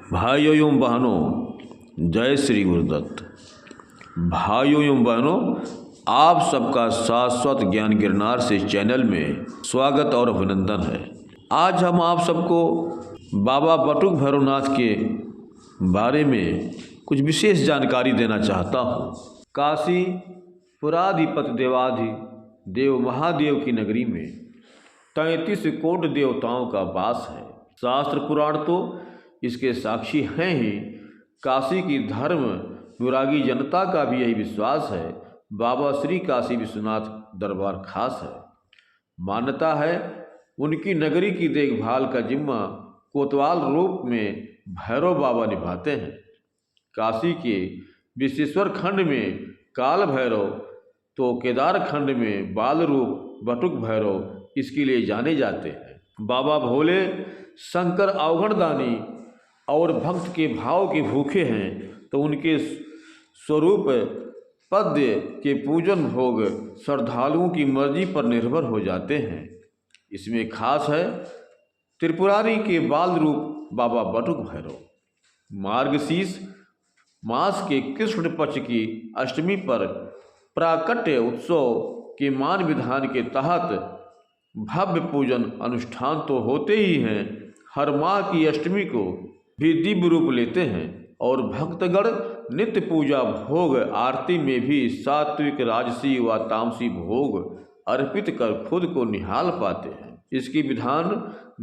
भाइयों एवं बहनों, जय श्री गुरुदत्त। भाइयों एवं बहनों, आप सबका शाश्वत ज्ञान गिरनार से चैनल में स्वागत और अभिनंदन है। आज हम आप सबको बाबा बटुक भैरवनाथ के बारे में कुछ विशेष जानकारी देना चाहता हूँ। काशी पुराधिपति देवाधि देव महादेव की नगरी में 33 कोटि देवताओं का वास है। शास्त्र पुराण तो इसके साक्षी हैं ही। काशी की धर्म विरागी जनता का भी यही विश्वास है। बाबा श्री काशी विश्वनाथ दरबार खास है। मान्यता है उनकी नगरी की देखभाल का जिम्मा कोतवाल रूप में भैरव बाबा निभाते हैं। काशी के विश्वेश्वर खंड में काल भैरव तो केदार खंड में बाल रूप बटुक भैरव इसके लिए जाने जाते हैं। बाबा भोले शंकर अवगणदानी और भक्त के भाव के भूखे हैं, तो उनके स्वरूप पद्य के पूजन भोग श्रद्धालुओं की मर्जी पर निर्भर हो जाते हैं। इसमें खास है त्रिपुरारी के बाल रूप बाबा बटुक भैरव। मार्गशीर्ष मास के कृष्ण पक्ष की अष्टमी पर प्राकट्य उत्सव के मान विधान के तहत भव्य पूजन अनुष्ठान तो होते ही हैं, हर माह की अष्टमी को भी दिव्य रूप लेते हैं और भक्तगण नित्य पूजा भोग आरती में भी सात्विक राजसी व तामसी भोग अर्पित कर खुद को निहाल पाते हैं। इसकी विधान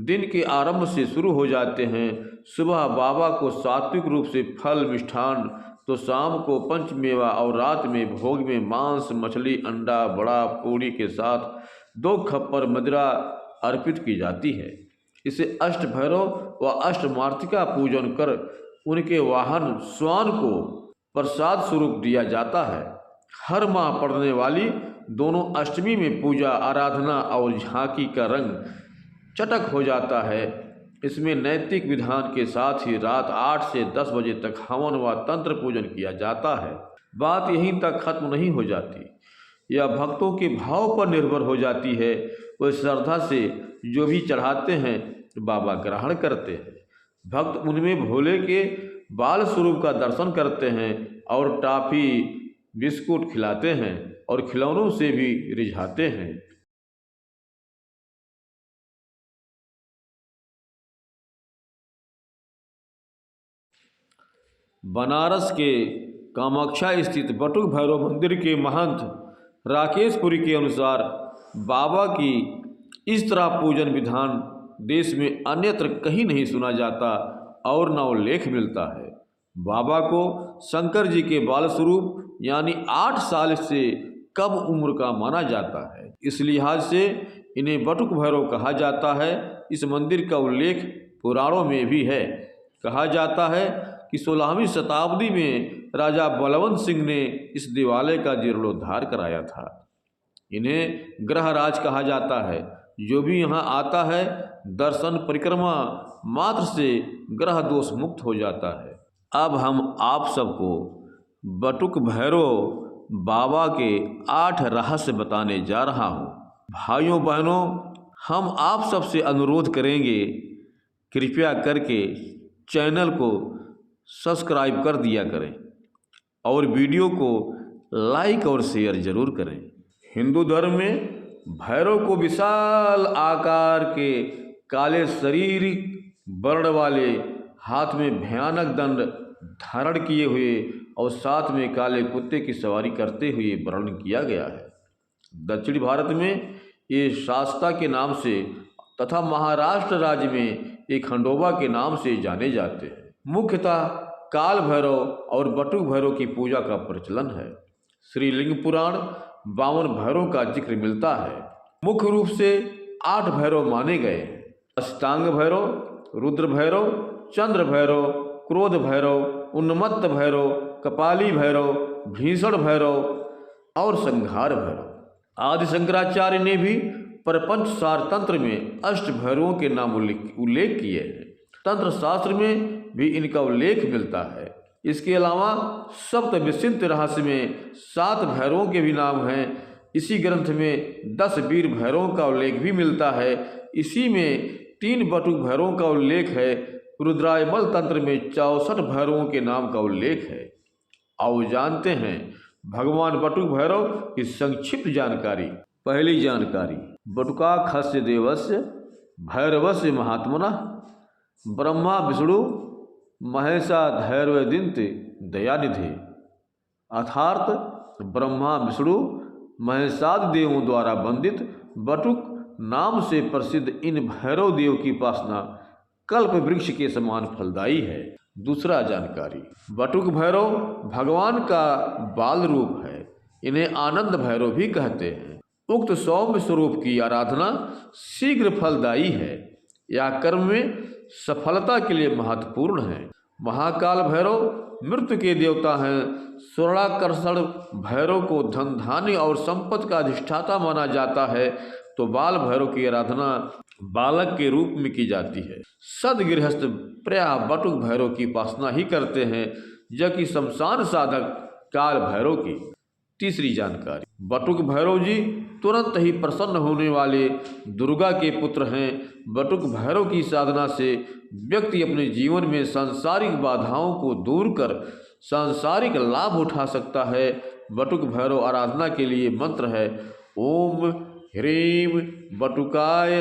दिन के आरंभ से शुरू हो जाते हैं। सुबह बाबा को सात्विक रूप से फल मिष्ठान, तो शाम को पंचमेवा और रात में भोग में मांस मछली अंडा बड़ा पूड़ी के साथ 2 खप्पर मदिरा अर्पित की जाती है। इसे अष्ट भैरव व अष्ट मातृका पूजन कर उनके वाहन स्वान को प्रसाद स्वरूप दिया जाता है। हर माह पड़ने वाली दोनों अष्टमी में पूजा आराधना और झांकी का रंग चटक हो जाता है। इसमें नैतिक विधान के साथ ही रात 8 से 10 बजे तक हवन व तंत्र पूजन किया जाता है। बात यहीं तक खत्म नहीं हो जाती, यह भक्तों के भाव पर निर्भर हो जाती है। वह श्रद्धा से जो भी चढ़ाते हैं बाबा ग्रहण करते हैं। भक्त उनमें भोले के बाल स्वरूप का दर्शन करते हैं और टॉफी बिस्कुट खिलाते हैं और खिलौनों से भी रिझाते हैं। बनारस के कामाख्या स्थित बटुक भैरव मंदिर के महंत राकेशपुरी के अनुसार बाबा की इस तरह पूजन विधान देश में अन्यत्र कहीं नहीं सुना जाता और न उल्लेख मिलता है। बाबा को शंकर जी के बाल स्वरूप यानी 8 साल से कम उम्र का माना जाता है। इस लिहाज से इन्हें बटुक भैरव कहा जाता है। इस मंदिर का उल्लेख पुराणों में भी है। कहा जाता है कि 16वीं शताब्दी में राजा बलवंत सिंह ने इस देवालय का जीर्णोद्धार कराया था। इन्हें ग्रहराज कहा जाता है। जो भी यहाँ आता है दर्शन परिक्रमा मात्र से ग्रह दोष मुक्त हो जाता है। अब हम आप सबको बटुक भैरव बाबा के 8 रहस्य बताने जा रहा हूँ। भाइयों बहनों, हम आप सबसे अनुरोध करेंगे कृपया करके चैनल को सब्सक्राइब कर दिया करें और वीडियो को लाइक और शेयर जरूर करें। हिंदू धर्म में भैरव को विशाल आकार के काले शरीर वर्ण वाले, हाथ में भयानक दंड धारण किए हुए और साथ में काले कुत्ते की सवारी करते हुए वर्णन किया गया है। दक्षिण भारत में ये शास्ता के नाम से तथा महाराष्ट्र राज्य में एक खंडोबा के नाम से जाने जाते हैं। मुख्यतः काल भैरव और बटुक भैरव की पूजा का प्रचलन है। श्रीलिंग पुराण 52 भैरव का जिक्र मिलता है। मुख्य रूप से 8 भैरव माने गए हैं। अष्टांग भैरव, रुद्र भैरव, चंद्र भैरव, क्रोध भैरव, उन्मत्त भैरव, कपाली भैरव, भीषण भैरव और संहार भैरव। आदि शंकराचार्य ने भी प्रपंच सार तंत्र में अष्ट भैरवों के नाम उल्लेख किए हैं। तंत्र शास्त्र में भी इनका उल्लेख मिलता है। इसके अलावा सप्त विसिंत रहस्य में 7 भैरवों के भी नाम हैं। इसी ग्रंथ में 10 वीर भैरवों का उल्लेख भी मिलता है। इसी में 3 बटुक भैरवों का उल्लेख है। रुद्रायमल तंत्र में 64 भैरवों के नाम का उल्लेख है। आओ जानते हैं भगवान बटुक भैरव की संक्षिप्त जानकारी। पहली जानकारी, बटुकाख्यस्य देवस्य भैरवस्य महात्मनः ब्रह्मा विष्णु महेशाधैर्यदिन्ते दयानिधे। अर्थात ब्रह्मा विष्णु महेशादि देवों द्वारा वंदित बटुक नाम से प्रसिद्ध इन भैरव देव की उपासना कल्प वृक्ष के समान फलदायी है। दूसरा जानकारी, बटुक भैरव भगवान का बाल रूप है। इन्हें आनंद भैरव भी कहते हैं। उक्त सौम्य स्वरूप की आराधना शीघ्र फलदायी है या कर्म में सफलता के लिए महत्वपूर्ण है। महाकाल भैरव मृत्यु के देवता हैं। स्वर्णाकर्षण भैरव को धन धान्य और संपत्ति का अधिष्ठाता माना जाता है, तो बाल भैरव की आराधना बालक के रूप में की जाती है। सदगृहस्थ प्रायः बटुक भैरव की उपासना ही करते हैं, जबकि शमशान साधक काल भैरव की। तीसरी जानकारी, बटुक भैरव जी तुरंत ही प्रसन्न होने वाले दुर्गा के पुत्र हैं। बटुक भैरव की साधना से व्यक्ति अपने जीवन में सांसारिक बाधाओं को दूर कर सांसारिक लाभ उठा सकता है। बटुक भैरव आराधना के लिए मंत्र है ओम ह्रीम बटुकाय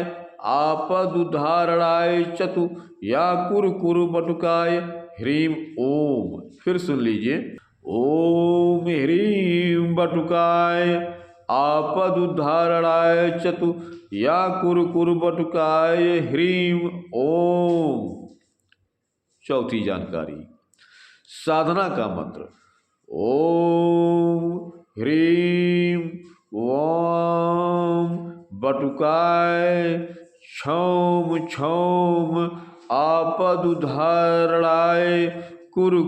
आपदुद्धारणाय चतु या कुरु बटुकाय ह्रीम ओम। फिर सुन लीजिए, ओम ह्रीम बटुकाय आपदुद्धारणाय चतु या कुरु बटुकाय ह्रीम ओम। चौथी जानकारी, साधना का मंत्र ओम ह्रीम ओम बटुकाय क्षौम क्षौम आपदुद्धारणाय कुरु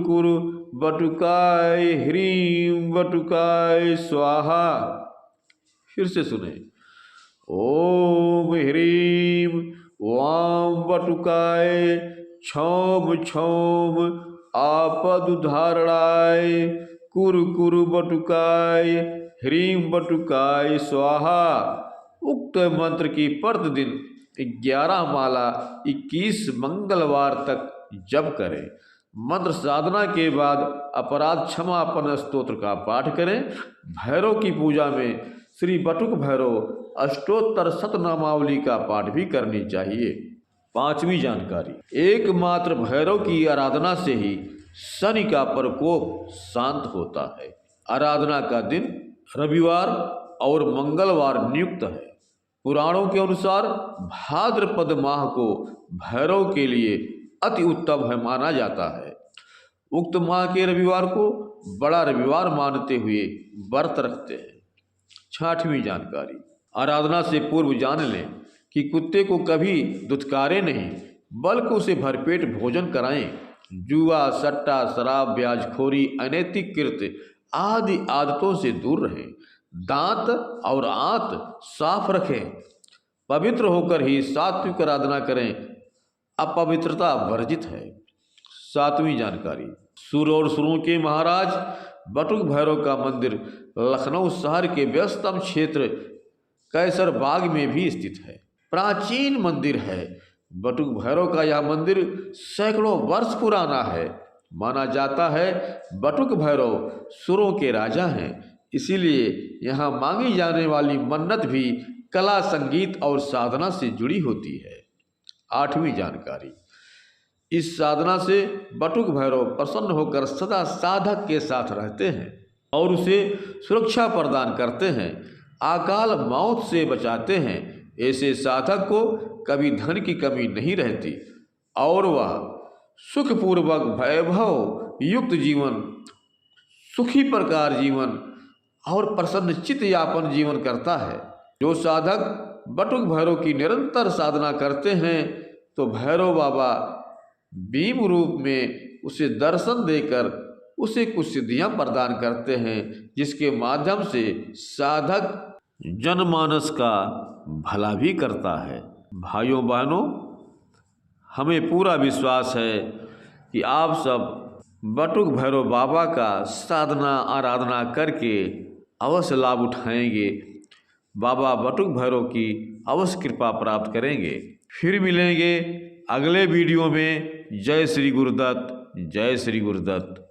बटुकाय ह्रीम बटुकाय स्वाहा। फिर से सुने, ओम ह्रीम वाम बटुकाय क्षौम क्षौम आपदुद्धारणाय कुरु बटुकाय ह्रीम बटुकाय स्वाहा। उक्त मंत्र की प्रतिदिन 11 माला 21 मंगलवार तक जप करें। मंत्र साधना के बाद अपराध क्षमापन स्तोत्र का पाठ करें। भैरव की पूजा में श्री बटुक भैरव अष्टोत्तर शतनामावली का पाठ भी करनी चाहिए। पांचवी जानकारी, एकमात्र भैरव की आराधना से ही शनि का प्रकोप शांत होता है। आराधना का दिन रविवार और मंगलवार नियुक्त है। पुराणों के अनुसार भाद्रपद माह को भैरव के लिए अति उत्तम है माना जाता है। उक्त माह के रविवार को बड़ा रविवार मानते हुए व्रत रखते हैं। छठवीं जानकारी, आराधना से पूर्व जान लें कि कुत्ते को कभी दुत्कारे नहीं, बल्कि उसे भरपेट भोजन कराएं। जुआ, सट्टा, शराब, ब्याजखोरी, अनैतिक कृत्य आदि आदतों से दूर रहें। दांत और आंत साफ रखें। पवित्र होकर ही सात्विक आराधना करें। अपवित्रता वर्जित है। सातवीं जानकारी, सुर और सुरों के महाराज बटुक भैरव का मंदिर लखनऊ शहर के व्यस्तम क्षेत्र कैसर बाग में भी स्थित है। प्राचीन मंदिर है। बटुक भैरव का यह मंदिर सैकड़ों वर्ष पुराना है। माना जाता है बटुक भैरव सुरों के राजा हैं, इसीलिए यहाँ मांगी जाने वाली मन्नत भी कला, संगीत और साधना से जुड़ी होती है। आठवीं जानकारी, इस साधना से बटुक भैरव प्रसन्न होकर सदा साधक के साथ रहते हैं और उसे सुरक्षा प्रदान करते हैं, अकाल मौत से बचाते हैं। ऐसे साधक को कभी धन की कमी नहीं रहती और वह सुखपूर्वक वैभव युक्त जीवन, सुखी प्रकार जीवन और प्रसन्नचित्त यापन जीवन करता है। जो साधक बटुक भैरव की निरंतर साधना करते हैं तो भैरव बाबा भीम रूप में उसे दर्शन देकर उसे कुछ सिद्धियां प्रदान करते हैं, जिसके माध्यम से साधक जनमानस का भला भी करता है। भाइयों बहनों, हमें पूरा विश्वास है कि आप सब बटुक भैरव बाबा का साधना आराधना करके अवश्य लाभ उठाएंगे। बाबा बटुक भैरव की अवश्य कृपा प्राप्त करेंगे। फिर मिलेंगे अगले वीडियो में जय श्री गुरुदत्त, जय श्री गुरुदत्त।